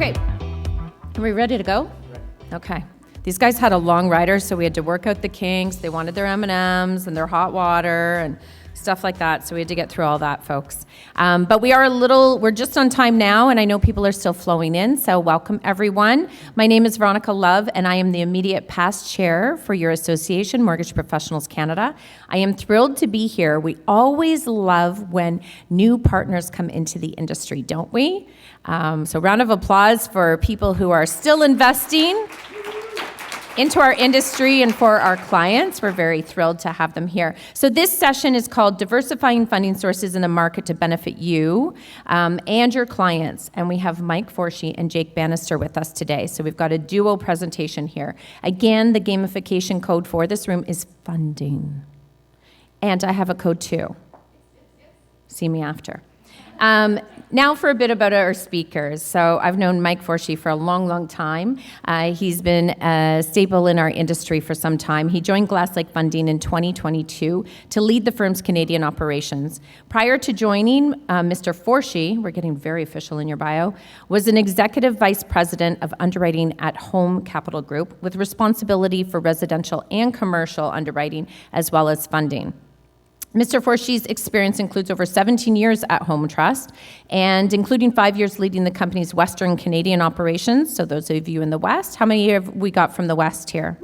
Okay, are we ready to go? Okay. These guys had a long rider, so we had to work out the kinks. They wanted their M&Ms and their hot water and stuff like that, so we had to get through all that, folks. But we're just on time now, and I know people are still flowing in, so welcome everyone. My name is Veronica Love, and I am the immediate past chair for your association, Mortgage Professionals Canada. I am thrilled to be here. We always love when new partners come into the industry, don't we? So round of applause for people who are still investing into our industry and for our clients. We're very thrilled to have them here. So this session is called Diversifying Funding Sources in the Market to Benefit You and your clients. And we have Mike Forshee and Jake Bannister with us today. So we've got a duo presentation here. Again, the gamification code for this room is funding. And I have a code too. See me after. Now for a bit about our speakers. So I've known Mike Forshee for a long, long time. He's been a staple in our industry for some time. He joined Glasslake Funding in 2022 to lead the firm's Canadian operations. Prior to joining, Mr. Forshee, we're getting very official in your bio, was an executive vice president of underwriting at Home Capital Group with responsibility for residential and commercial underwriting as well as funding. Mr. Forshee's experience includes over 17 years at Home Trust, and including 5 years leading the company's Western Canadian operations. So those of you in the West, how many have we got from the West here?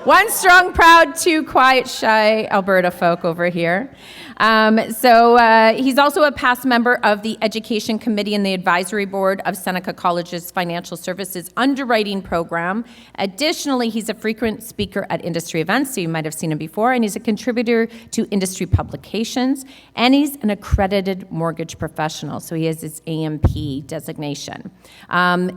One strong, proud, two quiet, shy Alberta folk over here. He's also a past member of the Education Committee and the Advisory Board of Seneca College's Financial Services Underwriting Program. Additionally, he's a frequent speaker at industry events, so you might have seen him before, and he's a contributor to industry publications, and he's an accredited mortgage professional, so he has his AMP designation.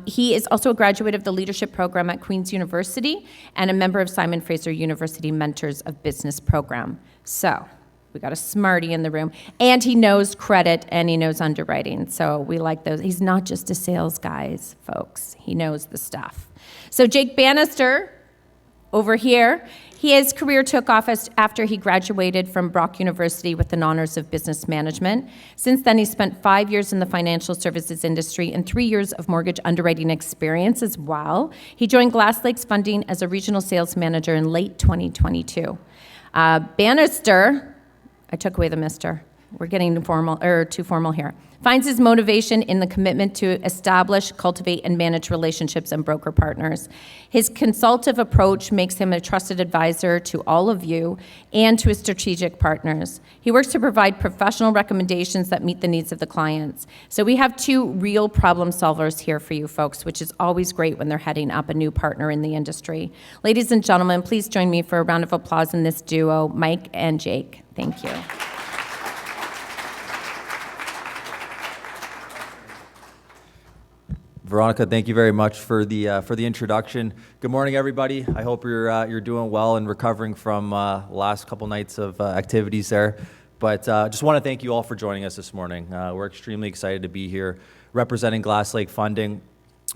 He is also a graduate of the leadership program at Queen's University and a member of Simon Fraser University Mentors of Business program. So we got a smarty in the room, and he knows credit and he knows underwriting. So we like those. He's not just a sales guy, folks. He knows the stuff. So Jake Bannister over here, his career took off after he graduated from Brock University with an honors of business management. Since then, he spent 5 years in the financial services industry and 3 years of mortgage underwriting experience as well. He joined Glasslake's Funding as a regional sales manager in late 2022. Bannister, I took away the mister. We're getting too formal here. Finds his motivation in the commitment to establish, cultivate, and manage relationships and broker partners. His consultative approach makes him a trusted advisor to all of you and to his strategic partners. He works to provide professional recommendations that meet the needs of the clients. So we have two real problem solvers here for you folks, which is always great when they're heading up a new partner in the industry. Ladies and gentlemen, please join me for a round of applause in this duo, Mike and Jake. Thank you. Veronica, thank you very much for the introduction. Good morning, everybody. I hope you're doing well and recovering from last couple nights of activities there. But just want to thank you all for joining us this morning. We're extremely excited to be here representing Glasslake Funding.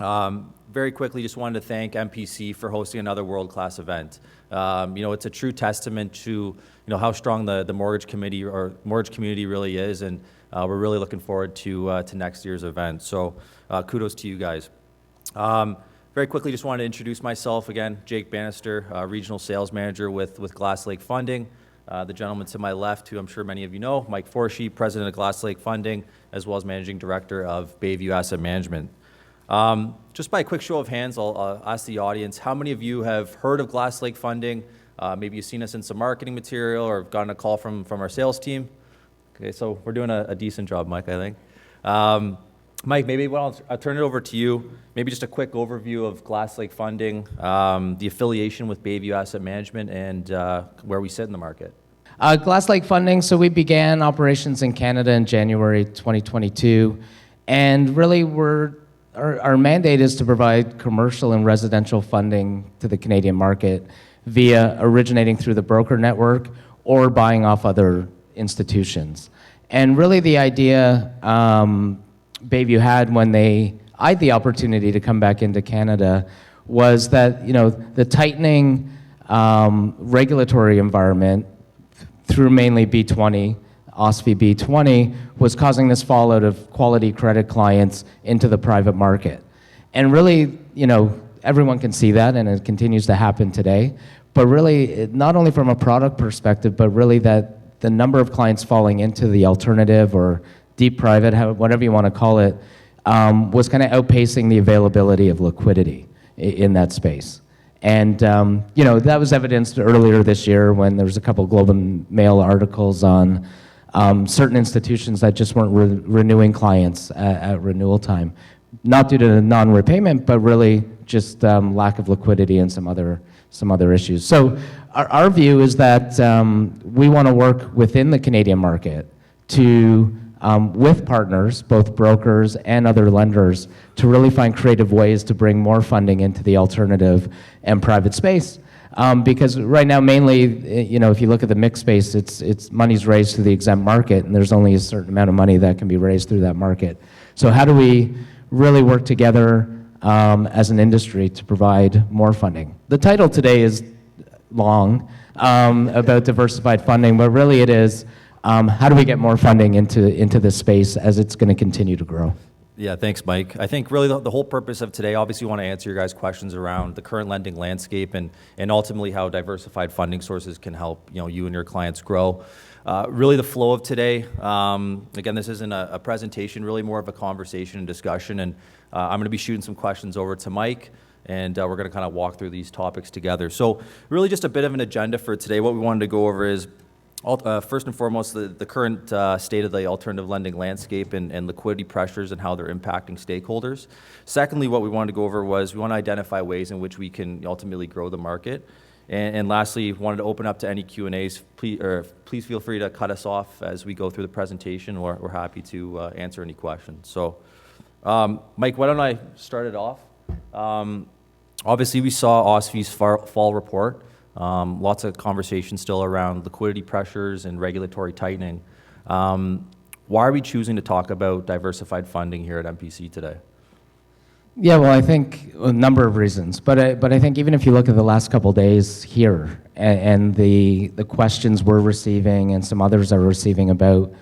Very quickly, just wanted to thank MPC for hosting another world-class event. It's a true testament to how strong the mortgage committee or mortgage community really is, and we're really looking forward to next year's event. So kudos to you guys. Very quickly, just wanted to introduce myself again. Jake Bannister, regional sales manager with Glasslake Funding. The gentleman to my left, who I'm sure many of you know, Mike Forshee, president of Glasslake Funding, as well as managing director of Bayview Asset Management. Just by a quick show of hands, I'll ask the audience, how many of you have heard of Glasslake Funding? Maybe you've seen us in some marketing material or gotten a call from our sales team. Okay, so we're doing a decent job, Mike, I think. Mike, maybe I'll turn it over to you. Maybe just a quick overview of Glasslake Funding, the affiliation with Bayview Asset Management, and where we sit in the market. Glasslake Funding, so we began operations in Canada in January 2022, and really our mandate is to provide commercial and residential funding to the Canadian market via originating through the broker network or buying off other institutions. And really the idea Bayview had when they eyed the opportunity to come back into Canada was that the tightening regulatory environment through mainly B20 OSFI B20 was causing this fallout of quality credit clients into the private market. And really, everyone can see that, and it continues to happen today. But really, not only from a product perspective, but really that the number of clients falling into the alternative or deep private, whatever you want to call it, was kind of outpacing the availability of liquidity in that space. And that was evidenced earlier this year when there was a couple of Globe and Mail articles on certain institutions that just weren't renewing clients at renewal time, not due to non-repayment, but really just lack of liquidity and some other issues. So our view is that we want to work within the Canadian market to with partners, both brokers and other lenders, to really find creative ways to bring more funding into the alternative and private space. Because right now, mainly, if you look at the mixed space, it's money's raised through the exempt market, and there's only a certain amount of money that can be raised through that market. So how do we really work together as an industry to provide more funding? The title today is long about diversified funding, but really it is how do we get more funding into this space as it's going to continue to grow? Yeah, thanks, Mike. I think really the whole purpose of today, obviously we want to answer your guys' questions around the current lending landscape and ultimately how diversified funding sources can help you and your clients grow. Really the flow of today, again, this isn't a presentation, really more of a conversation and discussion, and I'm going to be shooting some questions over to Mike, and we're going to kind of walk through these topics together. So really just a bit of an agenda for today. What we wanted to go over is first and foremost, the current state of the alternative lending landscape and liquidity pressures and how they're impacting stakeholders. Secondly, what we wanted to go over was we want to identify ways in which we can ultimately grow the market. And lastly, wanted to open up to any Q&As. Please feel free to cut us off as we go through the presentation. We're happy to answer any questions. So, Mike, why don't I start it off? Obviously, we saw OSFI's fall report. Lots of conversation still around liquidity pressures and regulatory tightening. Why are we choosing to talk about diversified funding here at MPC today? Yeah, well, I think a number of reasons, but I think even if you look at the last couple of days here and the questions we're receiving and some others are receiving about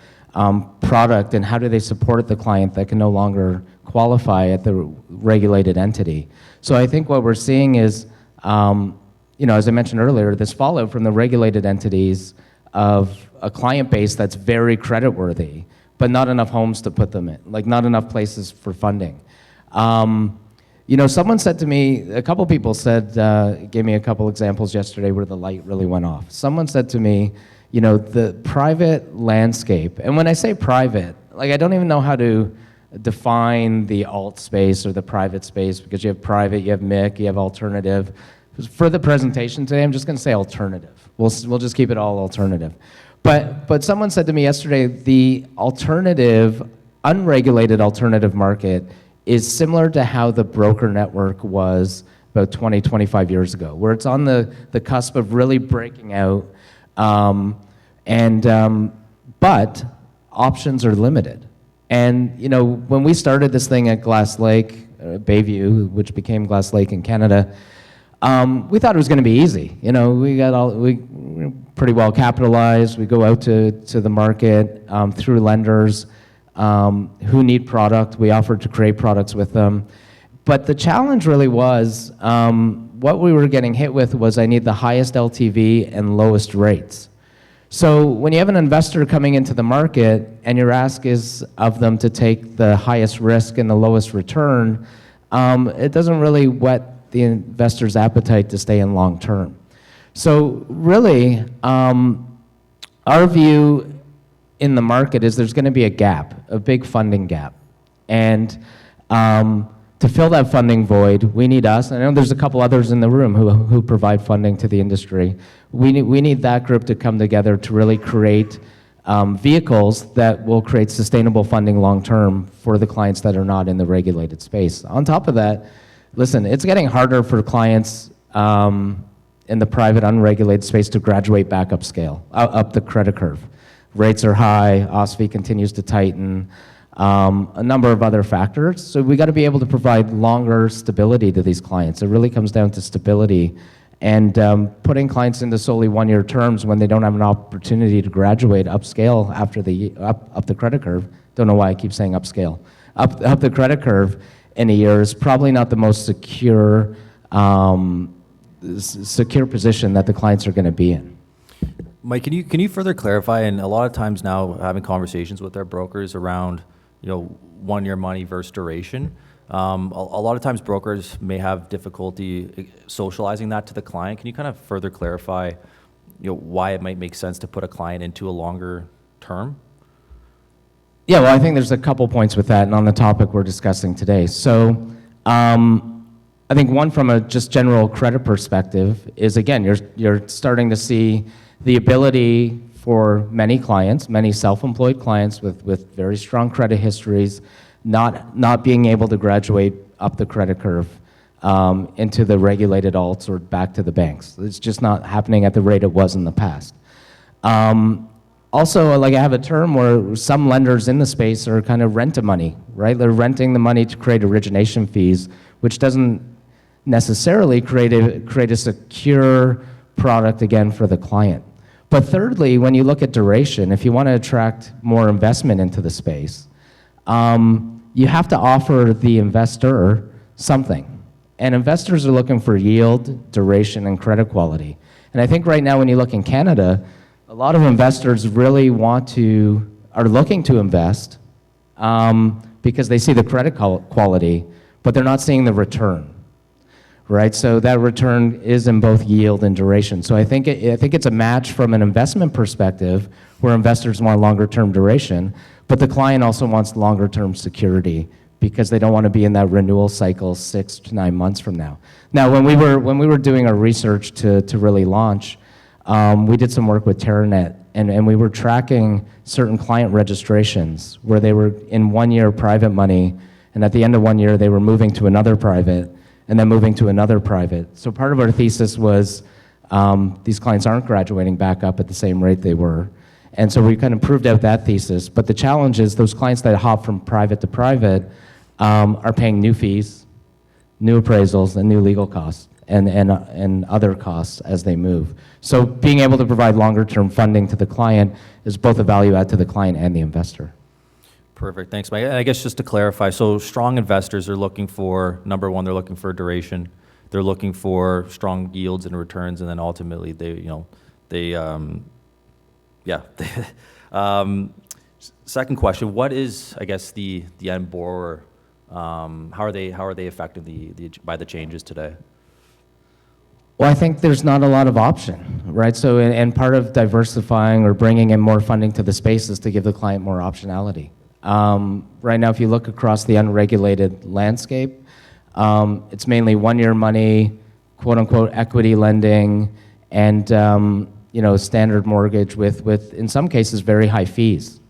product and how do they support the client that can no longer qualify at the regulated entity. So I think what we're seeing is, as I mentioned earlier, this fallout from the regulated entities of a client base that's very creditworthy, but not enough homes to put them in, like not enough places for funding. Someone said to me, a couple people said, gave me a couple examples yesterday where the light really went off. Someone said to me, the private landscape, and when I say private, like I don't even know how to define the alt space or the private space, because you have private, you have MIC, you have alternative. For the presentation today, I'm just going to say alternative. We'll just keep it all alternative. But someone said to me yesterday, the alternative, unregulated alternative market is similar to how the broker network was about 20, 25 years ago, where it's on the cusp of really breaking out, but options are limited. And, when we started this thing at Glasslake, Bayview, which became Glasslake in Canada, we thought it was going to be easy. We pretty well capitalized. We go out to the market through lenders who need product. We offered to create products with them. But the challenge really was, what we were getting hit with was I need the highest LTV and lowest rates. So when you have an investor coming into the market and your ask is of them to take the highest risk and the lowest return, it doesn't really whet the investor's appetite to stay in long term. So really, our view in the market is there's going to be a gap, a big funding gap. And to fill that funding void, we need us, and I know there's a couple others in the room who provide funding to the industry. We need that group to come together to really create vehicles that will create sustainable funding long term for the clients that are not in the regulated space. On top of that, listen, it's getting harder for clients in the private unregulated space to graduate back up the credit curve. Rates are high, OSFI continues to tighten, a number of other factors. So we got to be able to provide longer stability to these clients. It really comes down to stability And putting clients into solely one-year terms when they don't have an opportunity to graduate, upscale after up the credit curve, don't know why I keep saying upscale, up the credit curve in a year is probably not the most secure position that the clients are going to be in. Mike, can you further clarify? And a lot of times now, having conversations with our brokers around, 1-year money versus duration. A lot of times brokers may have difficulty socializing that to the client. Can you kind of further clarify, why it might make sense to put a client into a longer term? Yeah, well, I think there's a couple points with that, and on the topic we're discussing today. So, I think one from a just general credit perspective is, again, you're starting to see the ability for many clients, many self-employed clients with very strong credit histories, not being able to graduate up the credit curve into the regulated alts or back to the banks. It's just not happening at the rate it was in the past. Also, like I have a term where some lenders in the space are kind of rent-a-money, right? They're renting the money to create origination fees, which doesn't necessarily create a secure product again for the client. But thirdly, when you look at duration, if you want to attract more investment into the space, you have to offer the investor something. And investors are looking for yield, duration, and credit quality. And I think right now when you look in Canada, a lot of investors really are looking to invest because they see the credit quality, but they're not seeing the return, right? So that return is in both yield and duration. So I think it's a match from an investment perspective where investors want longer term duration, but the client also wants longer term security because they don't want to be in that renewal cycle 6 to 9 months from now. Now, when we were doing our research to really launch, we did some work with Terranet, and we were tracking certain client registrations where they were in 1 year private money, and at the end of 1 year, they were moving to another private, and then moving to another private. So part of our thesis was these clients aren't graduating back up at the same rate they were. And so we kind of proved out that thesis. But the challenge is those clients that hop from private to private are paying new fees, new appraisals, and new legal costs, and other costs as they move. So being able to provide longer-term funding to the client is both a value add to the client and the investor. Perfect, thanks, Mike. And I guess just to clarify, so strong investors are looking for, number one, they're looking for duration. They're looking for strong yields and returns, and then ultimately second question, what is, I guess, the end borrower? How are they affected by the changes today? Well, I think there's not a lot of option, right? So, and part of diversifying or bringing in more funding to the space is to give the client more optionality. Right now, if you look across the unregulated landscape, it's mainly 1 year money, quote unquote equity lending, and standard mortgage with in some cases very high fees,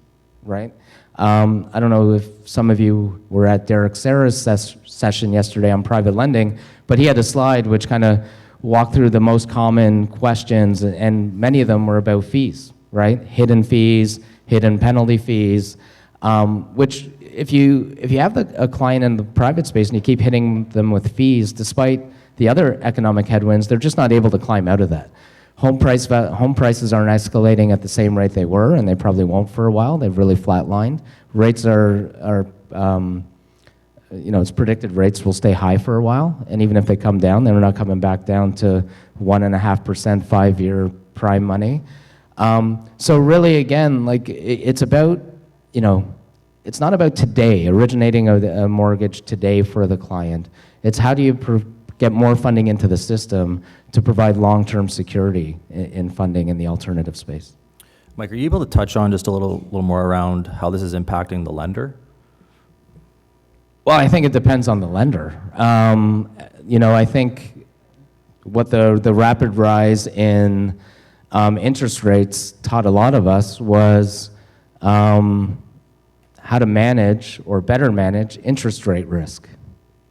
right? I don't know if some of you were at Derek Serra's session yesterday on private lending, but he had a slide which kind of walked through the most common questions, and many of them were about fees, right? Hidden fees, hidden penalty fees, which if you have a client in the private space and you keep hitting them with fees, despite the other economic headwinds, they're just not able to climb out of that. Home prices aren't escalating at the same rate they were, and they probably won't for a while. They've really flatlined. Rates are it's predicted rates will stay high for a while, and even if they come down, they're not coming back down to 1.5% 5-year prime money. So really, again, like it's about, it's not about today, originating a mortgage today for the client. It's how do you get more funding into the system to provide long-term security in funding in the alternative space. Mike, are you able to touch on just a little more around how this is impacting the lender? Well, I think it depends on the lender. I think what the rapid rise in interest rates taught a lot of us was how to manage or better manage interest rate risk.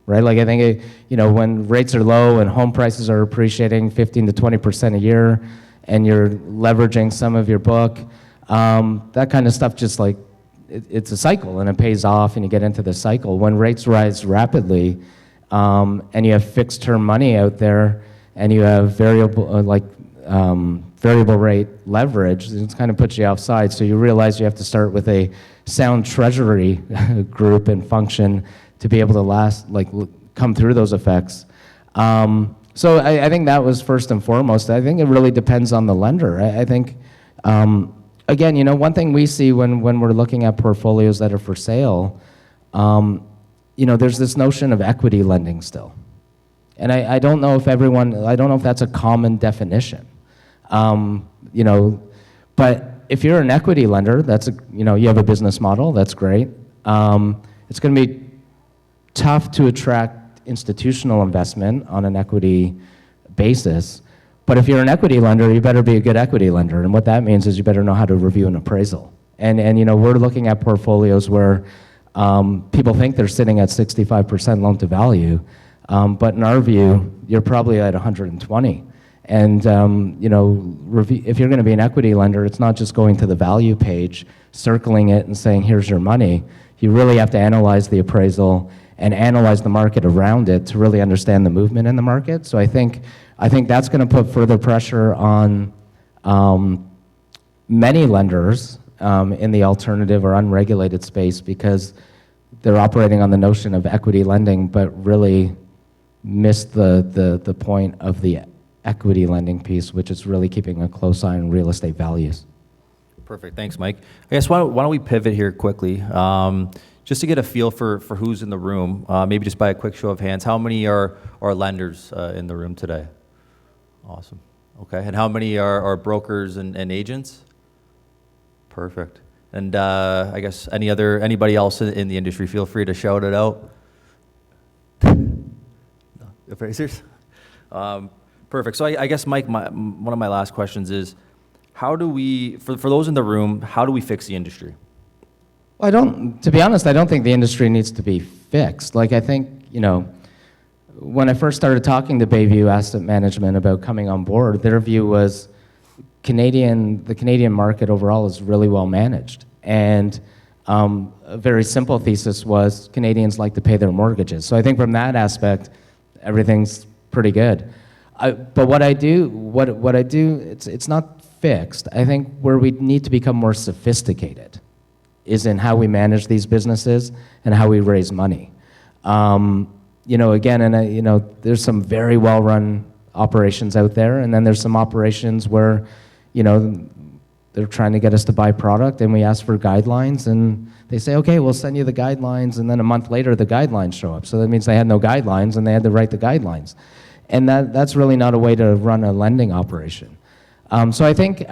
Right, like I think, when rates are low and home prices are appreciating 15 to 20% a year, and you're leveraging some of your book, that kind of stuff just like, it's a cycle and it pays off and you get into the cycle. When rates rise rapidly and you have fixed term money out there and you have variable rate leverage, it kind of puts you offside. So you realize you have to start with a sound treasury group and function to be able to come through those effects. So I think that was first and foremost. I think it really depends on the lender. I think, again, one thing we see when we're looking at portfolios that are for sale, there's this notion of equity lending still. And I don't know if that's a common definition. But if you're an equity lender, you have a business model, that's great. It's going to be tough to attract institutional investment on an equity basis. But if you're an equity lender, you better be a good equity lender. And what that means is you better know how to review an appraisal. And we're looking at portfolios where people think they're sitting at 65% loan to value. But in our view, you're probably at 120. And if you're going to be an equity lender, it's not just going to the value page, circling it and saying, here's your money. You really have to analyze the appraisal and analyze the market around it to really understand the movement in the market. So I think that's going to put further pressure on many lenders in the alternative or unregulated space, because they're operating on the notion of equity lending, but really missed the point of the equity lending piece, which is really keeping a close eye on real estate values. Perfect. Thanks, Mike. I guess why don't we pivot here quickly, just to get a feel for who's in the room, maybe just by a quick show of hands. How many are lenders in the room today? Awesome. Okay. And how many are brokers and agents? Perfect. And I guess anybody else in the industry, feel free to shout it out. Appraisers? Perfect. So I guess, Mike, one of my last questions is, how do we, for those in the room, how do we fix the industry? Well, to be honest, I don't think the industry needs to be fixed. I think, when I first started talking to Bayview Asset Management about coming on board, their view was the Canadian market overall is really well managed. And a very simple thesis was Canadians like to pay their mortgages. So I think from that aspect, everything's pretty good. But what I do, it's not fixed. I think where we need to become more sophisticated is in how we manage these businesses and how we raise money. There's some very well-run operations out there, and then there's some operations where, they're trying to get us to buy product, and we ask for guidelines, and they say, okay, we'll send you the guidelines, and then a month later, the guidelines show up. So that means they had no guidelines, and they had to write the guidelines. And that's really not a way to run a lending operation. So I think,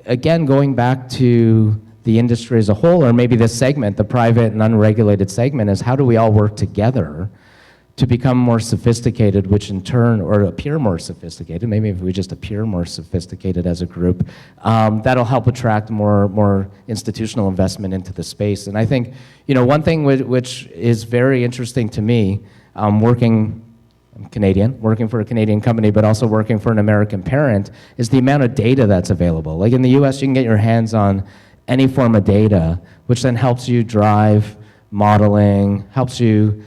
again, going back to the industry as a whole, or maybe this segment, the private and unregulated segment, is how do we all work together to become more sophisticated, which in turn, or appear more sophisticated, maybe if we just appear more sophisticated as a group, that'll help attract more institutional investment into the space. And I think, one thing which is very interesting to me, I'm Canadian, working for a Canadian company, but also working for an American parent, is the amount of data that's available. Like in the US, you can get your hands on any form of data, which then helps you drive modeling, helps you,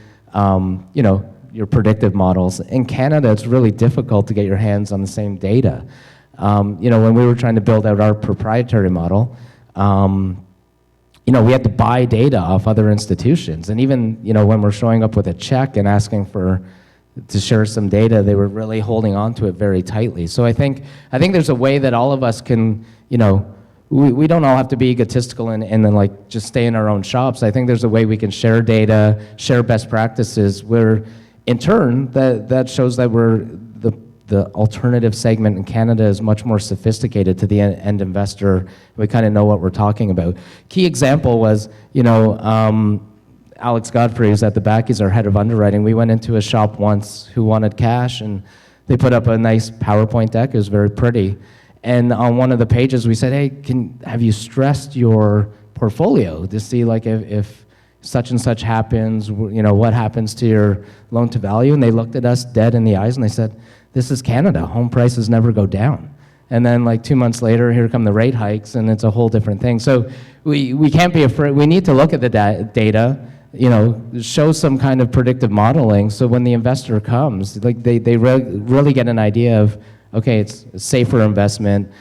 your predictive models. In Canada, it's really difficult to get your hands on the same data. When we were trying to build out our proprietary model, we had to buy data off other institutions. And even, when we're showing up with a check and asking to share some data, they were really holding on to it very tightly. So I think there's a way that all of us can, we don't all have to be egotistical and then just stay in our own shops. I think there's a way we can share data, share best practices, where in turn that shows that the alternative segment in Canada is much more sophisticated to the end investor. We kind of know what we're talking about. Key example was, Alex Godfrey, who's at the back, he's our head of underwriting. We went into a shop once who wanted cash, and they put up a nice PowerPoint deck. It was very pretty. And on one of the pages, we said, hey, have you stressed your portfolio to see if such and such happens, what happens to your loan to value? And they looked at us dead in the eyes and they said, this is Canada. Home prices never go down. And then 2 months later, here come the rate hikes, and it's a whole different thing. So we can't be afraid. We need to look at the data. show some kind of predictive modeling, so when the investor comes, like they really get an idea of, okay, it's a safer investment,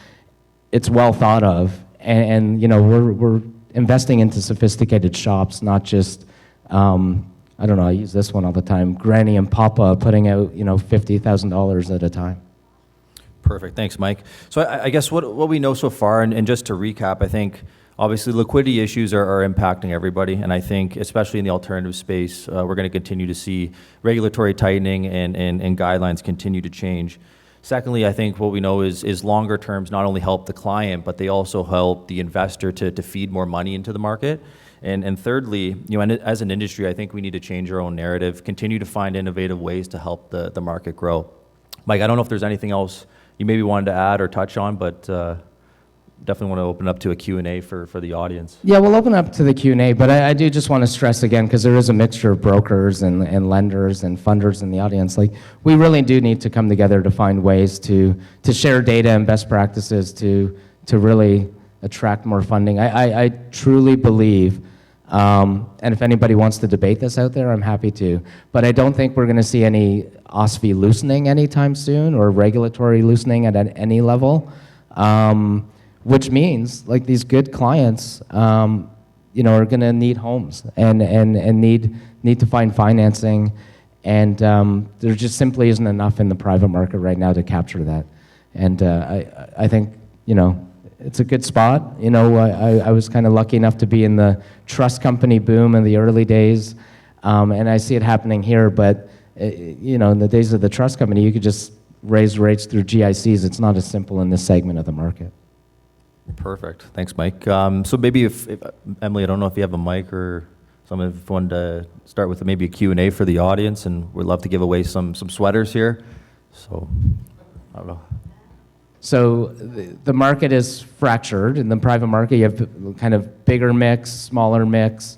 it's well thought of, and we're investing into sophisticated shops, not just I don't know, I use this one all the time, Granny and Papa putting out $50,000 at a time. Perfect. Thanks, Mike. So I guess what we know so far, and just to recap, I think obviously liquidity issues are impacting everybody, and I think especially in the alternative space, we're going to continue to see regulatory tightening and guidelines continue to change. Secondly, I think what we know is longer terms not only help the client, but they also help the investor to feed more money into the market. And thirdly, and as an industry, I think we need to change our own narrative, continue to find innovative ways to help the market grow. Mike, I don't know if there's anything else you maybe wanted to add or touch on, but definitely want to open up to a Q&A for the audience. Yeah, we'll open up to the Q&A, but I do just want to stress again, because there is a mixture of brokers and lenders and funders in the audience. Like, we really do need to come together to find ways to share data and best practices to really attract more funding. I truly believe, and if anybody wants to debate this out there, I'm happy to, but I don't think we're going to see any OSFI loosening anytime soon, or regulatory loosening at any level, which means like these good clients are going to need homes and need to find financing, and there just simply isn't enough in the private market right now to capture that. And I think it's a good spot. I was kind of lucky enough to be in the trust company boom in the early days, and I see it happening here. But in the days of the trust company, you could just raise rates through GICs. It's not as simple in this segment of the market. Perfect. Thanks, Mike. So maybe if Emily, I don't know if you have a mic or someone, if you wanted to start with maybe a Q&A for the audience, and we'd love to give away some sweaters here. So I don't know. So the market is fractured. In the private market, you have kind of bigger mix, smaller mix.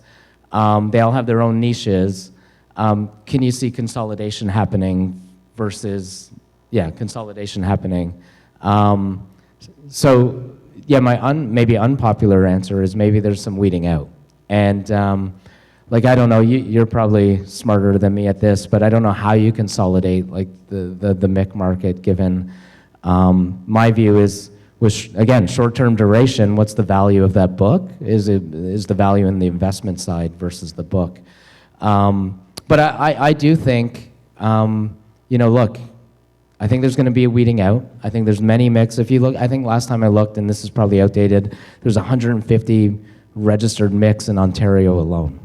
They all have their own niches. Can you see consolidation happening versus, consolidation happening? So my maybe unpopular answer is maybe there's some weeding out. And I don't know, you're probably smarter than me at this, but I don't know how you consolidate like the MIC market, given my view is, again, short-term duration, what's the value of that book? Is the value in the investment side versus the book? But I do think, look, I think there's going to be a weeding out. I think there's many mix. If you look, I think last time I looked, and this is probably outdated, there's 150 registered mix in Ontario alone.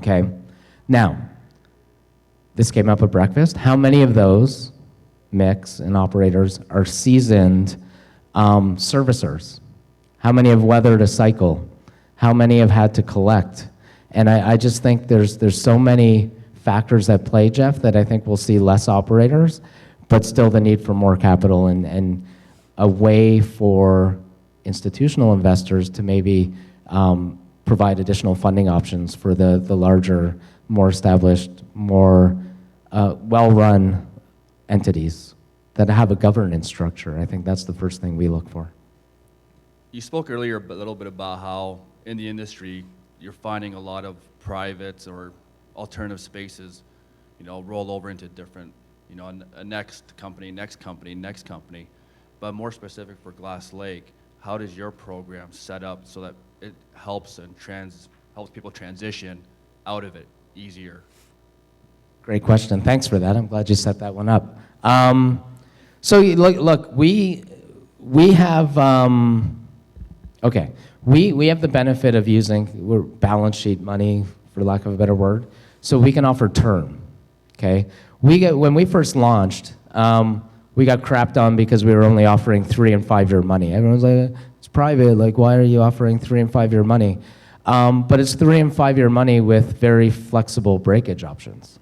Okay? Now, this came up at breakfast. How many of those mix and operators are seasoned servicers? How many have weathered a cycle? How many have had to collect? And I just think there's so many factors at play, Jeff, that I think we'll see less operators, but still the need for more capital and a way for institutional investors to maybe provide additional funding options for the larger, more established, more well-run entities that have a governance structure. I think that's the first thing we look for. You spoke earlier a little bit about how in the industry you're finding a lot of privates or alternative spaces, roll over into different, a next company. But more specific for Glasslake, how does your program set up so that it helps people transition out of it easier? Great question. Thanks for that. I'm glad you set that one up. So look, we have we have the benefit of using balance sheet money, for lack of a better word, so we can offer term. Okay, when we first launched, we got crapped on because we were only offering 3 and 5 year money. Everyone's like, it's private. Like, why are you offering 3 and 5 year money? But it's 3 and 5 year money with very flexible breakage options.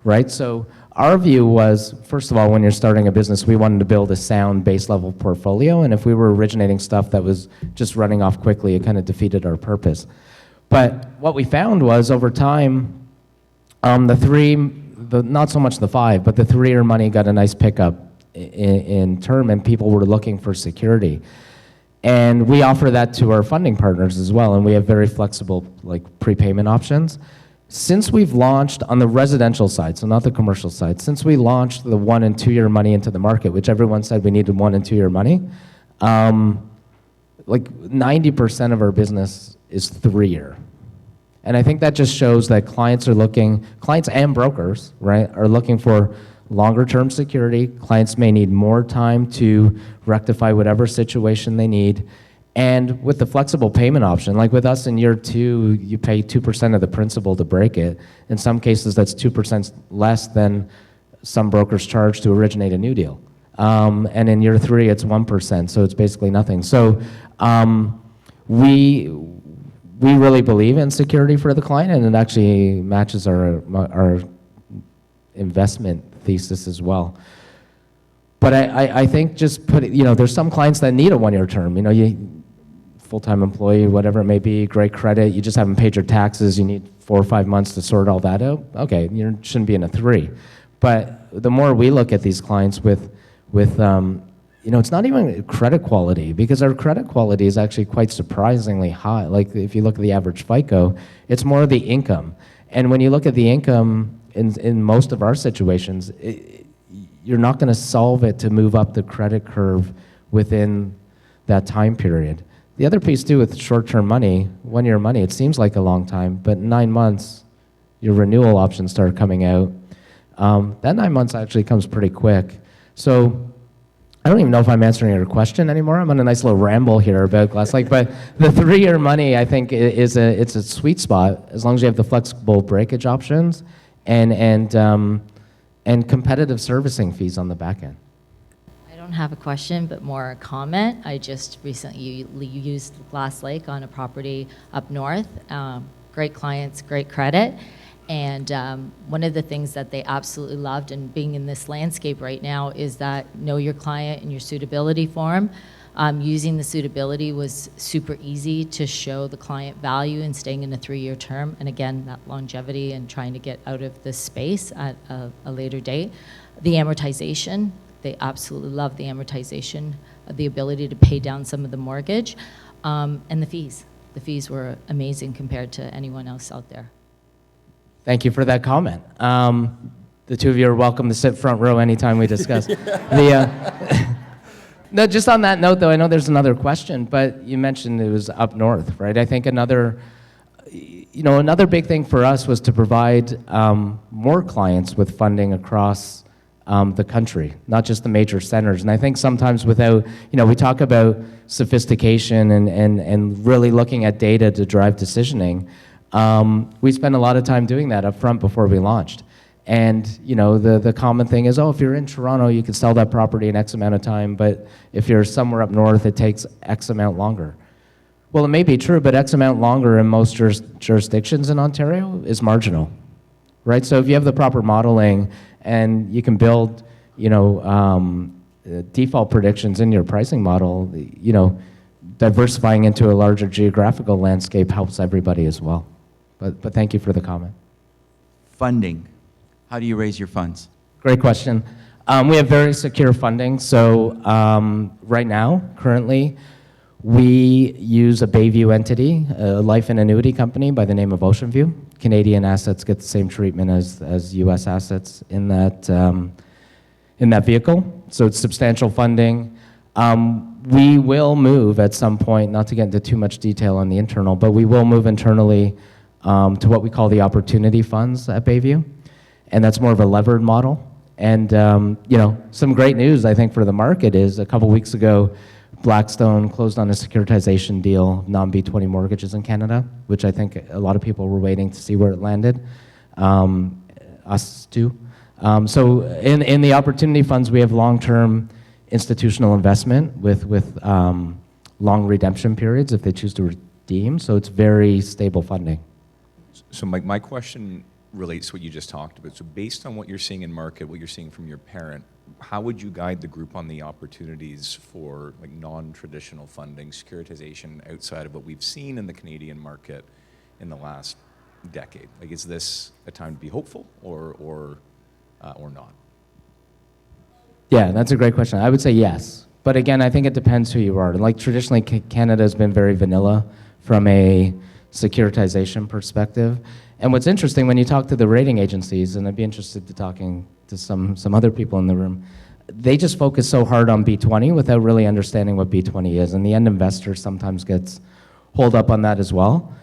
Right? So our view was, first of all, when you're starting a business, we wanted to build a sound base level portfolio, and if we were originating stuff that was just running off quickly, it kind of defeated our purpose. But what we found was, over time, not so much the 5, but the 3 year money got a nice pickup in term, and people were looking for security. And we offer that to our funding partners as well, and we have very flexible prepayment options. Since we've launched on the residential side, so not the commercial side, since we launched the 1 and 2 year money into the market, which everyone said we needed 1 and 2 year money, like 90% of our business is 3 year. And I think that just shows that clients and brokers, right, are looking for longer term security. Clients may need more time to rectify whatever situation they need. And with the flexible payment option, like with us in year 2, you pay 2% of the principal to break it. In some cases, that's 2% less than some brokers charge to originate a new deal. And in year 3, it's 1%, so it's basically nothing. So we really believe in security for the client, and it actually matches our investment thesis as well. But I think just there's some clients that need a 1 year term. Full-time employee, whatever it may be, great credit, you just haven't paid your taxes, you need 4 or 5 months to sort all that out. Okay, you shouldn't be in a 3. But the more we look at these clients with it's not even credit quality, because our credit quality is actually quite surprisingly high. Like if you look at the average FICO, it's more the income. And when you look at the income in most of our situations, you're not going to solve it to move up the credit curve within that time period. The other piece too with short-term money, 1 year money, it seems like a long time, but 9 months, your renewal options start coming out. That 9 months actually comes pretty quick. So I don't even know if I'm answering your question anymore. I'm on a nice little ramble here about Glasslake, but the 3 year money, I think, it's a sweet spot as long as you have the flexible breakage options and competitive servicing fees on the back end. I don't have a question, but more a comment. I just recently used Glasslake on a property up north. Great clients, great credit. And one of the things that they absolutely loved, and being in this landscape right now, is that know your client and your suitability form. Using the suitability was super easy to show the client value in staying in a 3 year term. And again, that longevity and trying to get out of this space at a later date. The amortization, they absolutely love the amortization, the ability to pay down some of the mortgage, and the fees. The fees were amazing compared to anyone else out there. Thank you for that comment. The two of you are welcome to sit front row anytime we discuss. No, just on that note, though, I know there's another question, but you mentioned it was up north, right? I think another big thing for us was to provide more clients with funding across the country, not just the major centers. And I think sometimes without, we talk about sophistication and really looking at data to drive decisioning. We spent a lot of time doing that up front before we launched. And the common thing is, if you're in Toronto, you can sell that property in X amount of time, but if you're somewhere up north, it takes X amount longer. Well, it may be true, but X amount longer in most jurisdictions in Ontario is marginal, right? So if you have the proper modeling and you can build, default predictions in your pricing model, diversifying into a larger geographical landscape helps everybody as well. But thank you for the comment. Funding. How do you raise your funds? Great question. We have very secure funding. So right now, currently, we use a Bayview entity, a life and annuity company by the name of Oceanview. Canadian assets get the same treatment as U.S. assets in that vehicle. So it's substantial funding. We will move at some point, not to get into too much detail on the internal, but we will move internally to what we call the opportunity funds at Bayview. And that's more of a levered model. And, some great news, I think, for the market is a couple weeks ago, Blackstone closed on a securitization deal of non-B20 mortgages in Canada, which I think a lot of people were waiting to see where it landed, us too. So in the opportunity funds, we have long-term institutional investment with long redemption periods if they choose to redeem. So it's very stable funding. So my question relates to what you just talked about. So based on what you're seeing in market, what you're seeing from your parent, how would you guide the group on the opportunities for non-traditional funding, securitization outside of what we've seen in the Canadian market in the last decade? Is this a time to be hopeful or not? Yeah, that's a great question. I would say yes. But again, I think it depends who you are. Traditionally, Canada has been very vanilla from a securitization perspective. And what's interesting, when you talk to the rating agencies, and I'd be interested to talking to some other people in the room, they just focus so hard on B20 without really understanding what B20 is. And the end investor sometimes gets holed up on that as well.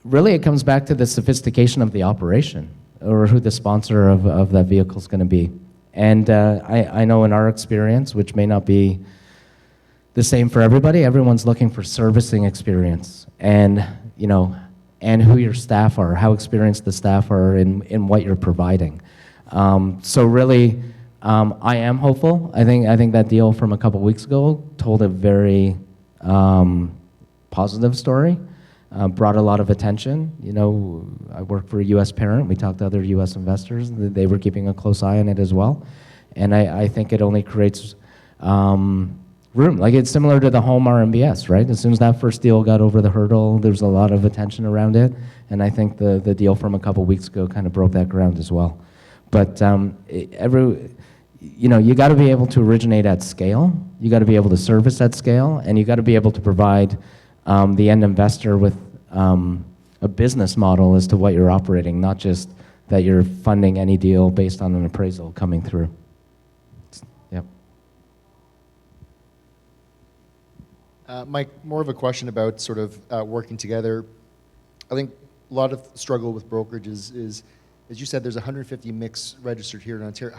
Really, it comes back to the sophistication of the operation, or who the sponsor of that vehicle is going to be. And I know in our experience, which may not be the same for everybody, everyone's looking for servicing experience, and and who your staff are, how experienced the staff are in what you're providing. So really, I am hopeful. I think that deal from a couple weeks ago told a very positive story, brought a lot of attention. I work for a U.S. parent. We talked to other U.S. investors. They were keeping a close eye on it as well. And I think it only creates room. Like, it's similar to the home RMBS, right? As soon as that first deal got over the hurdle, there was a lot of attention around it. And I think the deal from a couple weeks ago kind of broke that ground as well. But you got to be able to originate at scale. You got to be able to service at scale, and you got to be able to provide the end investor with a business model as to what you're operating, not just that you're funding any deal based on an appraisal coming through. Yep. Mike, more of a question about sort of working together. I think a lot of struggle with brokerages is, as you said, there's 150 mix registered here in Ontario.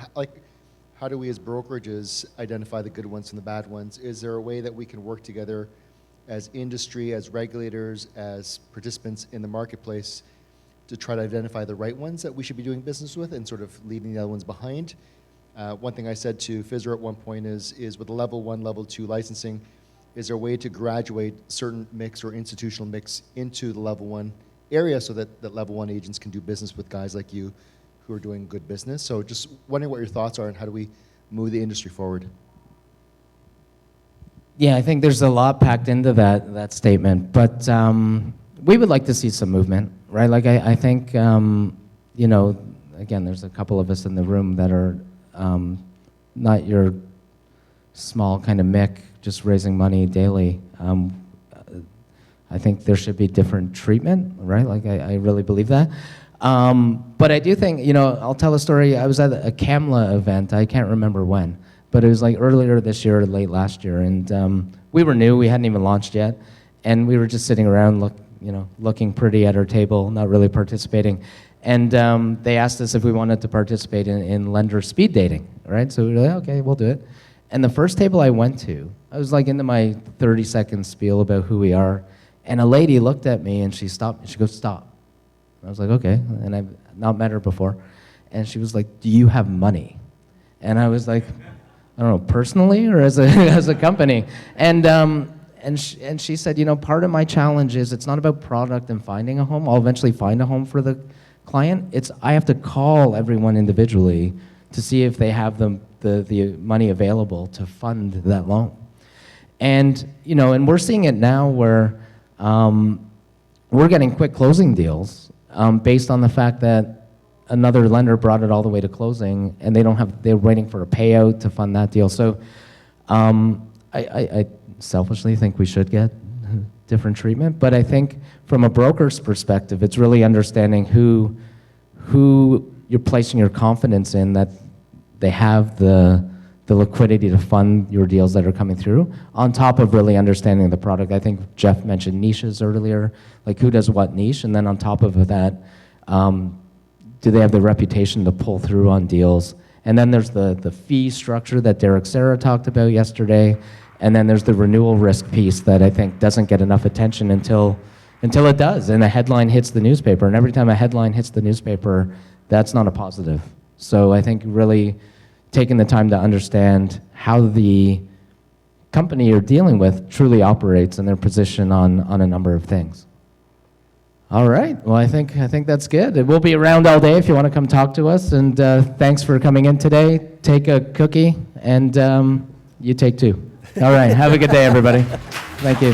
How do we as brokerages identify the good ones from the bad ones? Is there a way that we can work together as industry, as regulators, as participants in the marketplace to try to identify the right ones that we should be doing business with and sort of leaving the other ones behind? One thing I said to Fizzer at one point is with the level 1, level 2 licensing, is there a way to graduate certain mix or institutional mix into the level 1 area so that level 1 agents can do business with guys like you who are doing good business? So just wondering what your thoughts are and how do we move the industry forward? Yeah, I think there's a lot packed into that statement, but we would like to see some movement, right? Like, I think, again, there's a couple of us in the room that are not your small kind of Mick, just raising money daily. I think there should be different treatment, right? Like, I really believe that. But I do think, I'll tell a story. I was at a CAMLA event, I can't remember when, but it was like earlier this year or late last year, and we were new, we hadn't even launched yet, and we were just sitting around looking pretty at our table, not really participating. And they asked us if we wanted to participate in lender speed dating, right? So we were like, okay, we'll do it. And the first table I went to, I was like into my 30-second spiel about who we are, and a lady looked at me and she stopped, she goes, stop. I was like, okay, and I've not met her before. And she was like, do you have money? And I was like, I don't know, personally or as a company? And she said, part of my challenge is it's not about product and finding a home. I'll eventually find a home for the client. I have to call everyone individually to see if they have the money available to fund that loan. And, and we're seeing it now where we're getting quick closing deals based on the fact that another lender brought it all the way to closing, and they're waiting for a payout to fund that deal. So I selfishly think we should get different treatment, but I think from a broker's perspective, it's really understanding who you're placing your confidence in, that they have the liquidity to fund your deals that are coming through, on top of really understanding the product. I think Jeff mentioned niches earlier, like who does what niche, and then on top of that, do they have the reputation to pull through on deals? And then there's the fee structure that Derek Serra talked about yesterday, and then there's the renewal risk piece that I think doesn't get enough attention until it does, and a headline hits the newspaper, and every time a headline hits the newspaper, that's not a positive. So I think really taking the time to understand how the company you're dealing with truly operates and their position on a number of things. All right, well, I think that's good. We'll be around all day if you want to come talk to us, and thanks for coming in today. Take a cookie, and you take two. All right, have a good day, everybody. Thank you.